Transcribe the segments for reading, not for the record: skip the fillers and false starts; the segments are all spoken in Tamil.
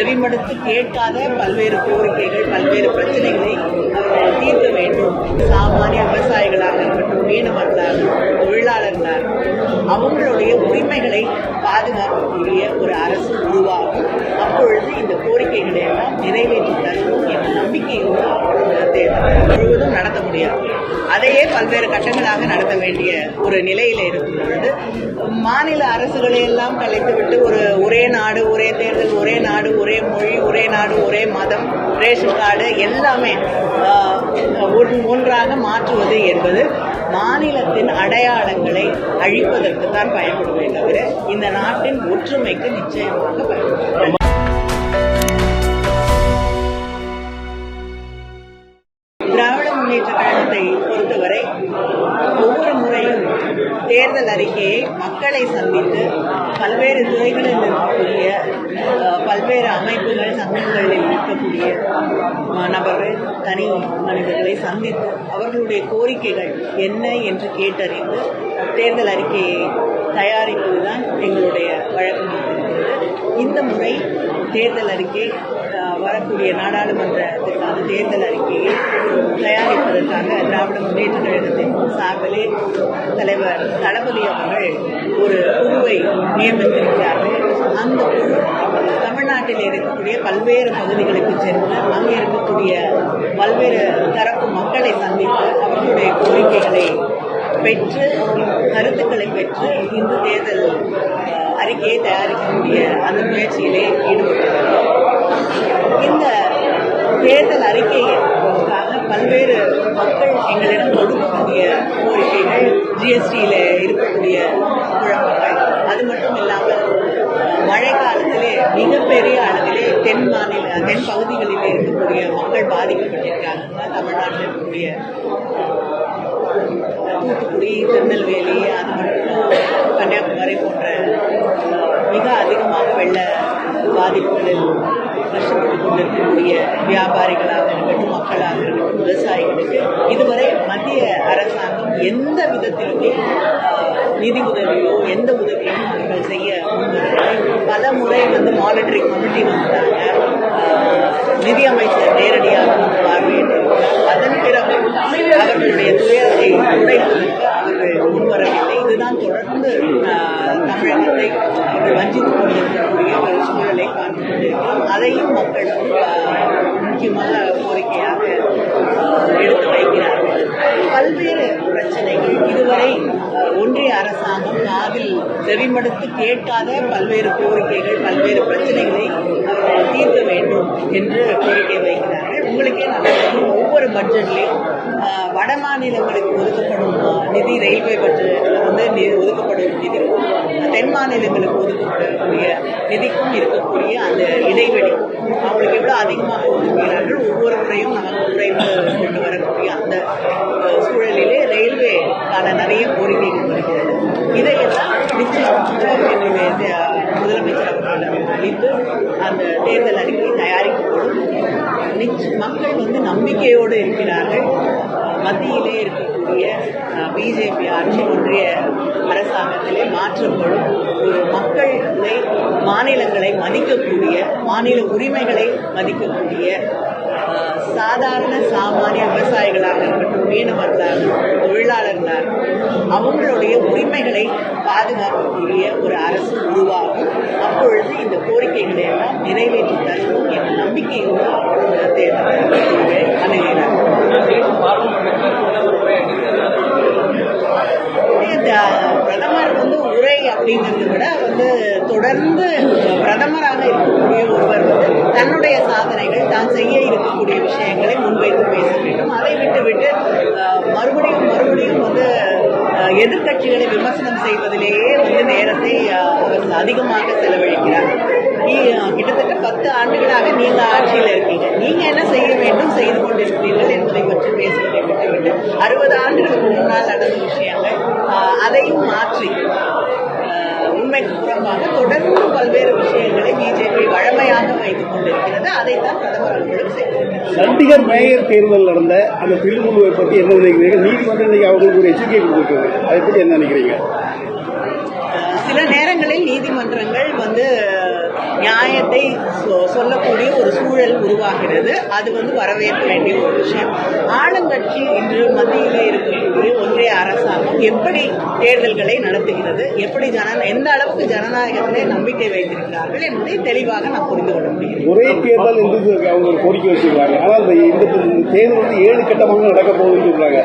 செவிமடுத்து கேட்காத பல்வேறு கோரிக்கைகள், பல்வேறு பிரச்சனைகளை அவர்கள் தீர்க்க வேண்டும். சாமானிய விவசாயிகளாக இருக்கட்டும், மீனவர்களாக, தொழிலாளர்களாக அவங்களுடைய உரிமைகளை பாதுகாக்கக்கூடிய ஒரு அரசு உருவாகும். அப்பொழுது இந்த கோரிக்கைகளை எல்லாம் நிறைவேற்றி தருவோம் என்ற நம்பிக்கையோடு தேர்தல் முழுவதும் நடத்த முடியாது. அதையே பல்வேறு கட்டங்களாக நடத்த வேண்டிய ஒரு நிலையில இருக்கும் பொழுது மாநில அரசுகளை எல்லாம் கலைத்துவிட்டு ஒரே நாடு ஒரே தேர்தல், ஒரே நாடு ஒரே மொழி, ஒரே நாடு ஒரே மதம், ரேஷன் கார்டு எல்லாமே ஒன்றாக மாற்றுவது என்பது மாநிலத்தின் அடையாளங்களை அழிப்பதற்கு தான் பயன்படுமே தவிர இந்த நாட்டின் ஒற்றுமைக்கு நிச்சயமாக பயன்படும். திராவிட முன்னேற்ற கழகத்தை பொறுத்தவரை ஒவ்வொரு முறையும் தேர்தல் அறிக்கையை மக்களை சந்தித்து பல்வேறு துறைகளில் இருக்கக்கூடிய பல்வேறு அமைப்புகள், சங்கங்களில் இருக்கக்கூடிய நபர்கள், தனி மனிதர்களை சந்தித்து அவர்களுடைய கோரிக்கைகள் என்ன என்று கேட்டறிந்து தேர்தல் அறிக்கையை தயாரிப்பதுதான் எங்களுடைய வழக்கமாக இருக்கிறது. இந்த முறை தேர்தல் அறிக்கை வரக்கூடிய நாடாளுமன்றத்திற்கான தேர்தல் அறிக்கையை தயாரிப்பதற்காக திராவிட முன்னேற்ற கழகத்தின் சார்பிலே தலைவர் தளபதி அவர்கள் ஒரு குழுவை நியமித்திருக்கிறார்கள். அந்த குழு தமிழ்நாட்டில் இருக்கக்கூடிய பல்வேறு பகுதிகளுக்கு சென்று அங்கே இருக்கக்கூடிய பல்வேறு தரப்பு மக்களை சந்தித்து அவர்களுடைய கோரிக்கைகளை பெற்று, கருத்துக்களை பெற்று இந்த தேர்தல் அறிக்கையை தயாரிக்கக்கூடிய அந்த முயற்சியிலே ஈடுபட்டிருக்கிறோம். இந்த தேர்தல் அறிக்கைக்காக பல்வேறு மக்கள் எங்களிடம் கொடுக்கக்கூடிய கோரிக்கைகள், ஜிஎஸ்டியில இருக்கக்கூடிய குழப்பங்கள், அது மட்டும் இல்லாமல் மழை காலத்திலே மிகப்பெரிய அளவிலே தென் பகுதிகளிலே இருக்கக்கூடிய மக்கள் பாதிக்கப்பட்டிருக்காங்க. தமிழ்நாட்டில் இருக்கக்கூடிய தூத்துக்குடி, திருநெல்வேலி, அது மட்டும் கன்னியாகுமரி போன்ற மிக அதிகமாக வெள்ள பாதிப்புகளில் கஷ்டப்பட்டுக் கொண்டிருக்கக்கூடிய வியாபாரிகளாக இருக்கட்டும், மக்களாக இருக்கட்டும், விவசாயிகளுக்கு இதுவரை மத்திய அரசாங்கம் எந்த விதத்திலுமே நிதி உதவியோ எந்த உதவியும் அவர்கள் செய்ய முன்வரவில்லை. பல முறை மானிட்டரிங் கமிட்டி வந்தாங்க, நிதி அமைச்சர் நேரடியாக பார்வையிட்டிருக்கிறார். அதன் பிறகு அவர்களுடைய துயரத்தை உடைப்பதற்கு அவர்கள் முன்வரவில்லை. இதுதான் தொடர்ந்து தமிழகத்தை அவர்கள் வஞ்சித்துக் கொண்டிருக்கக்கூடிய ஒரு சூழலை பார்த்துக் கொண்டிருக்கிறோம். அதையும் மக்கள் முக்கியமான கோரிக்கையாக எடுத்து வைக்கிறார்கள். பல்வேறு பிரச்சனைகள் இதுவரை ஒன்றிய அரசாங்கம் காதில் செவிமடுத்து கேட்காத பல்வேறு கோரிக்கைகள், பல்வேறு பிரச்சனைகளை அவர்கள் தீர்க்க வேண்டும் என்று கோரிக்கை வைக்கிறார்கள். உங்களுக்கே நல்லா தெரியும், ஒவ்வொரு பட்ஜெட்லையும் வட மாநிலங்களுக்கு ஒதுக்கப்படும் நிதி, ரயில்வே பட்ஜெட்டில் ஒதுக்கப்படும் நிதிக்கும் தென் மாநிலங்களுக்கு ஒதுக்கப்படக்கூடிய நிதிக்கும் இருக்கக்கூடிய அந்த இடைவெளி அவங்களுக்கு எவ்வளவு அதிகமாக ஒதுக்குகிறார்கள். ஒவ்வொரு முறையும் நமக்கு குறைந்து கொண்டு வரக்கூடிய அந்த சூழலிலே ரயில்வேக்கான நிறைய கோரிக்கைகள் வருகிறது. இதையெல்லாம் நிச்சயமாக என்னுடைய முதலமைச்சர் அவர்கள் அளித்து அந்த தேர்தல் அறிக்கை தயாரிக்கப்படும். மக்கள் நம்பிக்கையோடு இருக்கிறார்கள். மத்தியிலே இருக்கக்கூடிய பிஜேபி ஆட்சி, ஒன்றிய அரசாங்கத்திலே மாற்றப்படும் ஒரு மக்களை, மாநிலங்களை மதிக்கக்கூடிய, மாநில உரிமைகளை மதிக்கக்கூடிய சாதாரண சாமானிய விவசாயிகளாக இருக்கட்டும், மீனவர்களாக, தொழிலாளர்களாக அவங்களுடைய உரிமைகளை பாதுகாக்கக்கூடிய ஒரு அரசு உருவாகும். அப்பொழுது இந்த கோரிக்கைகளை எல்லாம் நிறைவேற்றி தருவோம் என்ற நம்பிக்கையோடு தேர்தல் அணுகிறார். பிரதமர் உரை அப்படிங்கிறத விட தொடர்ந்து பிரதமராக இருக்கக்கூடிய ஒருவர் தன்னுடைய சாதனைகள், தான் செய்ய இருக்கக்கூடிய விஷயங்களை முன்வைத்து பேச வேண்டும். அதை விட்டுவிட்டு மறுபடியும் எதிர்கட்சிகளை விமர்சனம் செய்வதிலேயே நேரத்தை அவர்கள் அதிகமாக செலவழிக்கிறார். கிட்டத்தட்ட 10 ஆண்டுகளாக நீங்க ஆட்சியில் இருக்கீங்க, நீங்க என்ன செய்ய வேண்டும், செய்து கொண்டிருக்கிறீர்கள் என்பதை பற்றி பேசுவதை விட்டுவிட்டு 60 ஆண்டுகளுக்கு முன்னால் நடந்த விஷயங்கள் அதையும் மாற்றி உண்மைக்கு புறம்பாக தொடர்ந்து பல்வேறு விஷயங்களை பிஜேபி வழமையாக வைத்துக் கொண்டிருக்கிறது. அதைத்தான் பிரதமர் அவர்களும் செய்திருக்கிறார். சண்டிகர் மேயர் தேர்தல் நடந்த அந்த பிரிவுகளை பற்றி என்ன நினைக்கிறீங்க? நீதிமன்றம் அவர்களுக்கு ஒரு எச்சரிக்கை கொடுத்திருக்கிறது, அதை பற்றி என்ன நினைக்கிறீங்க? சில நேரங்களில் நீதிமன்றங்கள் நியாயத்தை சொல்லக்கூடிய ஒரு சூழல் உருவாகிறது. அது வந்து வரவேற்க வேண்டிய ஒரு விஷயம். ஆளுங்கட்சி இன்று மத்தியிலே இருக்கக்கூடிய ஒன்றிய அரசாங்கம் எப்படி தேர்தல்களை நடத்துகிறது, எப்படி எந்த அளவுக்கு ஜனநாயகத்திலே நம்பிக்கை வைத்திருக்கிறார்கள் என்பதை தெளிவாக நான் புரிந்து கொள்ள முடியும். ஒரே தேர்தல் என்று அவங்க கோரிக்கை வச்சிருக்காங்க. ஆனால் இந்த தேர்தல் வந்து 7 கட்டமாக நடக்க போகுதுன்னு சொல்றாங்க.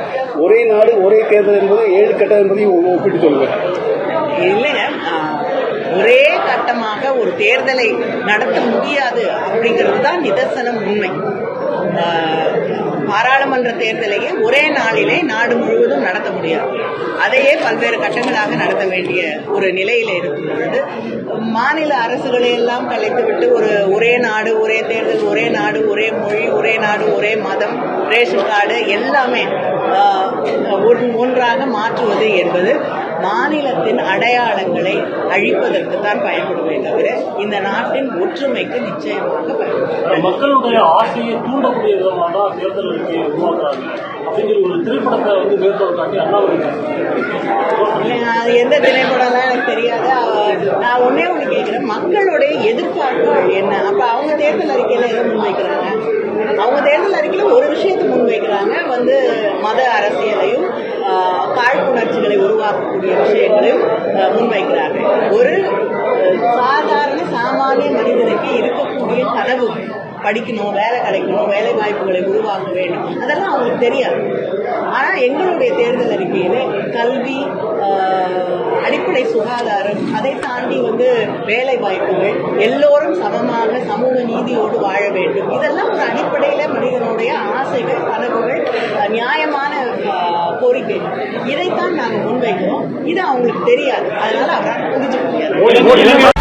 ஒரே நாடு ஒரே தேர்தல் என்பது 7 கட்டம் என்பதையும் ஒப்பிட்டு சொல்லுங்க. இல்லைங்க, ஒரே கட்டமாக ஒரு தேர்தலை நடத்த முடியாது அப்படிங்கிறது தான் நிதர்சனம் உண்மை. பாராளுமன்ற தேர்தலையே ஒரே நாளிலே நாடு முழுவதும் நடத்த முடியாது. அதையே பல்வேறு கட்டங்களாக நடத்த வேண்டிய ஒரு நிலையில இருக்கும் பொழுது மாநில அரசுகளை எல்லாம் கலைத்துவிட்டு ஒரே நாடு ஒரே தேர்தல், ஒரே நாடு ஒரே மொழி, ஒரே நாடு ஒரே மதம், ரேஷன் கார்டு எல்லாமே ஒன்றாக மாற்றுவது என்பது மாநிலத்தின் அடையாளங்களை அழிப்பதற்கு தான் பயன்படுமே தவிர இந்த நாட்டின் ஒற்றுமைக்கு நிச்சயமாக பயன்படும். மக்களுடைய ஆசையை தூண்டக்கூடிய விதமாக தான் தேர்தல் அறிக்கையை உருவாக்குறாங்க அப்படிங்கிற ஒரு திரைப்படத்தை வந்து மேற்கோள் காட்டி அண்ணாமலை அது எந்த திரைப்படம்லாம் எனக்கு தெரியாது. நான் ஒன்னே ஒண்ணு கேட்கிறேன், மக்களுடைய எதிர்பார்ப்பு என்ன? அப்ப அவங்க தேர்தல் அறிக்கையில எதை முன்வைக்கிறாங்க? அவங்க தேர்தல் அறிக்கையில ஒரு விஷயத்தை முன்வைக்கிறாங்க, வந்து மத அரசியலையும் காழ்ப்புணர்ச்சிகளை உருவாக்கக்கூடிய விஷயங்களையும் முன்வைக்கிறார்கள். ஒரு சாதாரண சாமானிய மனிதனுக்கு இருக்கக்கூடிய கனவு, படிக்கணும், வேலை கிடைக்கணும், வேலை வாய்ப்புகளை உருவாக்க வேண்டும், அதெல்லாம் அவங்களுக்கு தெரியாது. ஆனா எங்களுடைய தேர்தல் அறிக்கையில கல்வி, அடிப்படை சுகாதாரம், அதை தாண்டி வந்து வேலை வாய்ப்புகள், எல்லோரும் சமமாக சமூக நீதியோடு வாழ வேண்டும், இதெல்லாம் ஒரு அடிப்படையில மனிதனுடைய ஆசைகள், கனவுகள், நியாயமான கோரிக்கை. இதைத்தான் நாங்கள் முன்வைக்கிறோம். இது அவங்களுக்கு தெரியாது, அதனால அவரால் புரிஞ்சுக்க முடியாது.